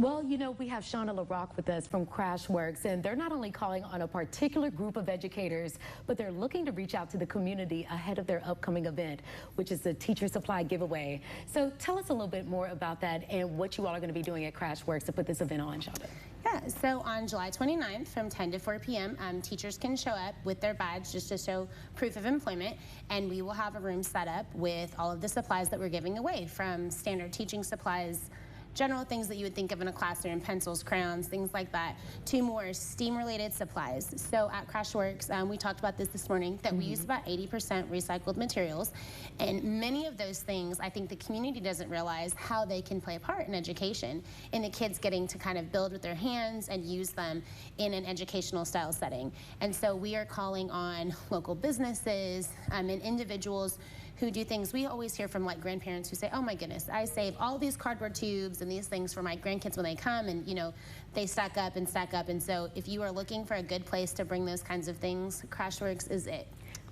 Well, we have Shauna LaRock with us from Crashworks, and they're not only calling on a particular group of educators, but they're looking to reach out to the community ahead of their upcoming event, which is the teacher supply giveaway. So tell us a little bit more about that and what you all are going to be doing at Crashworks to put this event on, Shauna. Yeah, so on July 29th from 10 to 4 p.m., teachers can show up with their badge just to show proof of employment, and we will have a room set up with all of the supplies that we're giving away, from standard teaching supplies, general things that you would think of in a classroom, pencils, crayons, things like that, to more STEAM-related supplies. So at Crashworks, we talked about this morning, that we use about 80% recycled materials, and many of those things, I think the community doesn't realize how they can play a part in education, in the kids getting to kind of build with their hands and use them in an educational style setting. And so we are calling on local businesses and individuals who do things. We always hear from grandparents who say, oh my goodness, I save all these cardboard tubes and these things for my grandkids when they come, and they stack up and stack up. And so if you are looking for a good place to bring those kinds of things, Crashworks is it.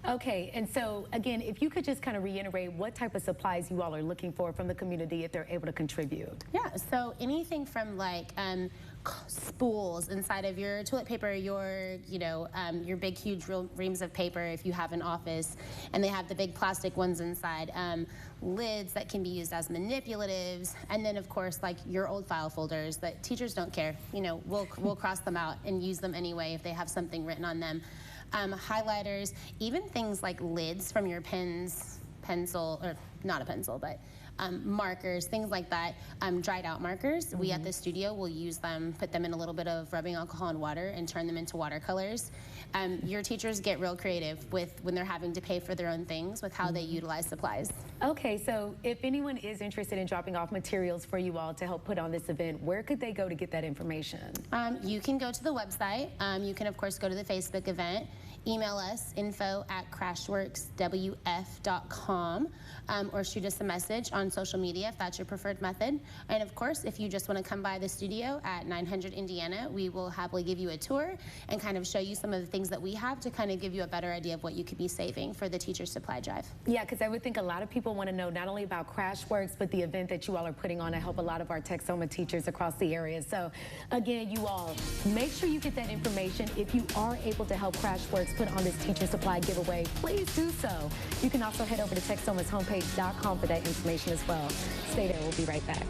Okay, and so again, if you could just kind of reiterate what type of supplies you all are looking for from the community if they're able to contribute. Yeah, so anything from spools inside of your toilet paper, your big huge reams of paper if you have an office, and they have the big plastic ones inside, lids that can be used as manipulatives, and then of course your old file folders that teachers don't care, we'll cross them out and use them anyway if they have something written on them. Highlighters, even things like lids from your pens, pencil, or not a pencil, but markers, things like that. Dried out markers, we at the studio will use them, put them in a little bit of rubbing alcohol and water and turn them into watercolors. Your teachers get real creative when they're having to pay for their own things with how they utilize supplies. Okay, so if anyone is interested in dropping off materials for you all to help put on this event, where could they go to get that information? You can go to the website. You can of course go to the Facebook event. Email us, info@crashworkswf.com, or shoot us a message on social media if that's your preferred method. And of course, if you just want to come by the studio at 900 Indiana, we will happily give you a tour and kind of show you some of the things that we have to kind of give you a better idea of what you could be saving for the teacher supply drive. Yeah, because I would think a lot of people want to know not only about Crashworks, but the event that you all are putting on to help a lot of our Texoma teachers across the area. So again, you all, make sure you get that information. If you are able to help Crashworks put on this teacher supply giveaway, please do so. You can also head over to Texomashomepage.com for that information as well. Stay there, we'll be right back.